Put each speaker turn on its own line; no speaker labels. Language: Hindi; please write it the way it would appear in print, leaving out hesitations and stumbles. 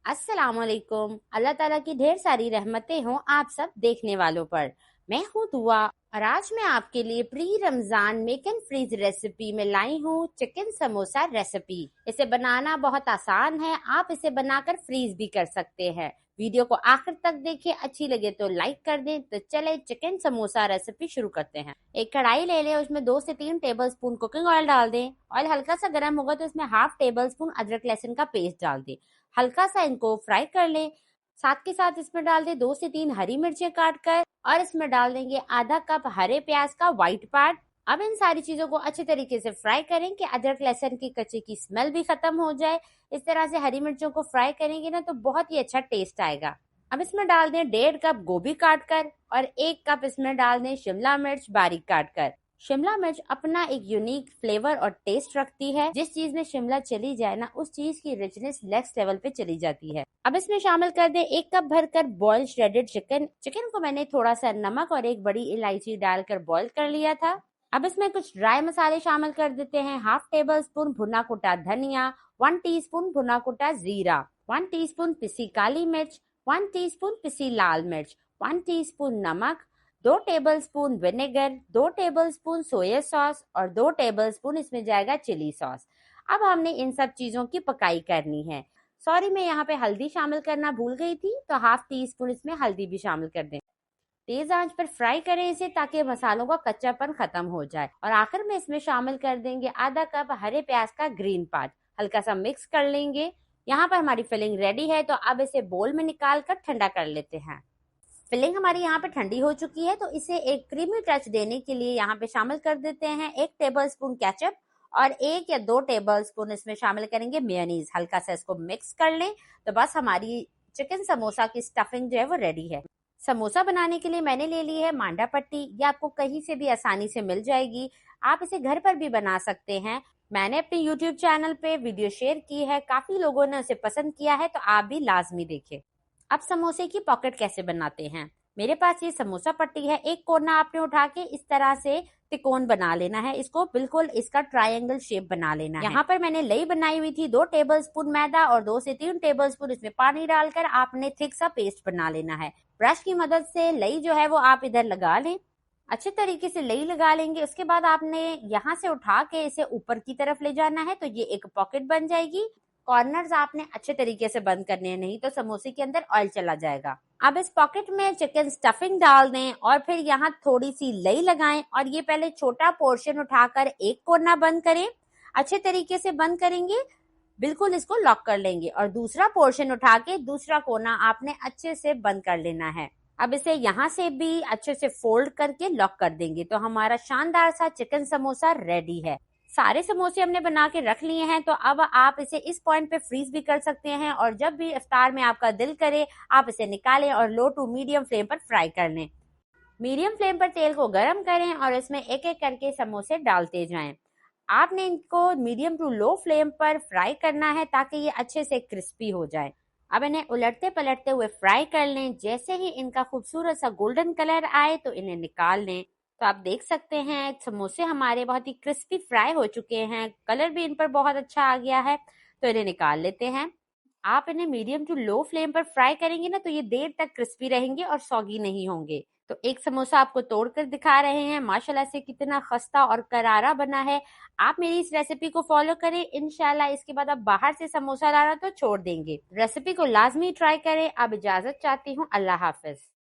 अस्सलाम वालेकुम। अल्लाह ताला की ढेर सारी रहमतें हों आप सब देखने वालों पर। मैं हूँ दुआ और आज मैं आपके लिए pre Ramzan make and freeze recipe में लाई हूँ चिकन समोसा रेसिपी। इसे बनाना बहुत आसान है, आप इसे बनाकर फ्रीज भी कर सकते हैं। वीडियो को आखिर तक देखें, अच्छी लगे तो लाइक कर दें। तो चले चिकन समोसा रेसिपी शुरू करते हैं। एक कढ़ाई ले लें, उसमें 2 से 3 टेबल स्पून कुकिंग ऑयल डाल दें। ऑयल हल्का सा गर्म होगा तो इसमें हाफ टेबल स्पून अदरक लहसुन का पेस्ट डाल दें। हल्का सा इनको फ्राई कर लें। साथ के साथ इसमें डाल दें 2 से 3 हरी मिर्चें काट कर और इसमें डाल देंगे आधा कप हरे प्याज का व्हाइट पार्ट। अब इन सारी चीजों को अच्छे तरीके से फ्राई करें कि अदरक लहसुन की कच्चे की स्मेल भी खत्म हो जाए। इस तरह से हरी मिर्चों को फ्राई करेंगे ना तो बहुत ही अच्छा टेस्ट आएगा। अब इसमें डाल दें 1.5 कप गोभी काट कर और 1 कप इसमें डाल दें शिमला मिर्च बारीक काट कर। शिमला मिर्च अपना एक यूनिक फ्लेवर और टेस्ट रखती है। जिस चीज में शिमला चली जाए ना उस चीज की रिचनेस नेक्स्ट लेवल पे चली जाती है। अब इसमें शामिल कर दे 1 कप भरकर बॉइल्ड श्रेडेड चिकन। चिकन को मैंने थोड़ा सा नमक और 1 बड़ी इलायची डालकर बॉईल कर लिया था। अब इसमें कुछ ड्राई मसाले शामिल कर देते हैं। हाफ टेबल स्पून भुना कुटा धनिया, 1 टीस्पून भुना कुटा जीरा, 1 टीस्पून पिसी काली मिर्च, 1 टीस्पून पिसी लाल मिर्च, 1 टीस्पून नमक, 2 tablespoon vinegar, 2 tablespoon soya sauce और 2 टेबलस्पून इसमें जाएगा चिली सॉस। अब हमने इन सब चीजों की पकाई करनी है। सॉरी, मैं यहाँ पे हल्दी शामिल करना भूल गई थी, तो हाफ टी स्पून इसमें हल्दी भी शामिल कर दें। तेज आंच पर फ्राई करें इसे ताकि मसालों का कच्चापन खत्म हो जाए। और आखिर में इसमें शामिल कर देंगे आधा कप हरे प्याज का ग्रीन पार्ट। हल्का सा मिक्स कर लेंगे। यहाँ पर हमारी फिलिंग रेडी है, तो अब इसे बोल में निकाल कर ठंडा कर लेते हैं। फिलिंग हमारी यहाँ पे ठंडी हो चुकी है, तो इसे एक क्रीमी टच देने के लिए यहाँ पे शामिल कर देते हैं 1 टेबलस्पून केचप और 1 या 2 टेबलस्पून इसमें शामिल करेंगे मेयोनीज। हल्का सा इसको मिक्स कर लें तो बस हमारी चिकन समोसा की स्टफिंग जो है वो रेडी है। समोसा बनाने के लिए मैंने ले ली है मांडा पट्टी। ये आपको कहीं से भी आसानी से मिल जाएगी। आप इसे घर पर भी बना सकते हैं। मैंने अपने YouTube चैनल पे वीडियो शेयर की है, काफी लोगों ने उसे पसंद किया है, तो आप भी लाजमी देखें। अब समोसे की पॉकेट कैसे बनाते हैं। मेरे पास ये समोसा पट्टी है। एक कोना आपने उठा के इस तरह से तिकोन बना लेना है। इसको बिल्कुल इसका ट्रायंगल शेप बना लेना है। यहाँ पर मैंने लई बनाई हुई थी 2 टेबलस्पून मैदा और 2 से 3 टेबलस्पून इसमें पानी डालकर आपने थिक सा पेस्ट बना लेना है। ब्रश की मदद से लई जो है वो आप इधर लगा लें। अच्छे तरीके से लई लगा लेंगे। उसके बाद आपने यहाँ से उठा के इसे ऊपर की तरफ ले जाना है, तो ये एक पॉकेट बन जाएगी। कॉर्नर्स आपने अच्छे तरीके से बंद करने हैं, नहीं तो समोसे के अंदर ऑयल चला जाएगा। अब इस पॉकेट में चिकन स्टफिंग डाल दें और फिर यहाँ थोड़ी सी लई लगाएं और ये पहले छोटा पोर्शन उठाकर एक कोना बंद करें। अच्छे तरीके से बंद करेंगे, बिल्कुल इसको लॉक कर लेंगे और दूसरा पोर्शन उठा के दूसरा कोना आपने अच्छे से बंद कर लेना है। अब इसे यहाँ से भी अच्छे से फोल्ड करके लॉक कर देंगे, तो हमारा शानदार सा चिकन समोसा रेडी है। सारे समोसे हमने बना के रख लिए हैं, तो अब आप इसे इस पॉइंट पे फ्रीज भी कर सकते हैं और जब भी इफ्तार में आपका दिल करे आप इसे निकालें और लो टू मीडियम फ्लेम पर फ्राई कर लें। मीडियम फ्लेम पर तेल को गर्म करें और इसमें एक एक करके समोसे डालते जाएं। आपने इनको मीडियम टू लो फ्लेम पर फ्राई करना है ताकि ये अच्छे से क्रिस्पी हो जाए। अब इन्हें उलटते पलटते हुए फ्राई कर लें। जैसे ही इनका खूबसूरत सा गोल्डन कलर आए तो इन्हें निकाल लें। तो आप देख सकते हैं समोसे हमारे बहुत ही क्रिस्पी फ्राई हो चुके हैं। कलर भी इन पर बहुत अच्छा आ गया है, तो इन्हें निकाल लेते हैं। आप इन्हें मीडियम टू लो फ्लेम पर फ्राई करेंगे ना तो ये देर तक क्रिस्पी रहेंगे और सॉगी नहीं होंगे। तो एक समोसा आपको तोड़कर दिखा रहे हैं, माशाल्लाह से कितना खस्ता और करारा बना है। आप मेरी इस रेसिपी को फॉलो करें, इंशाल्लाह इसके बाद आप बाहर से समोसा लाना तो छोड़ देंगे। रेसिपी को लाजमी ट्राई करें। अब इजाजत चाहती हूँ, अल्लाह हाफिज।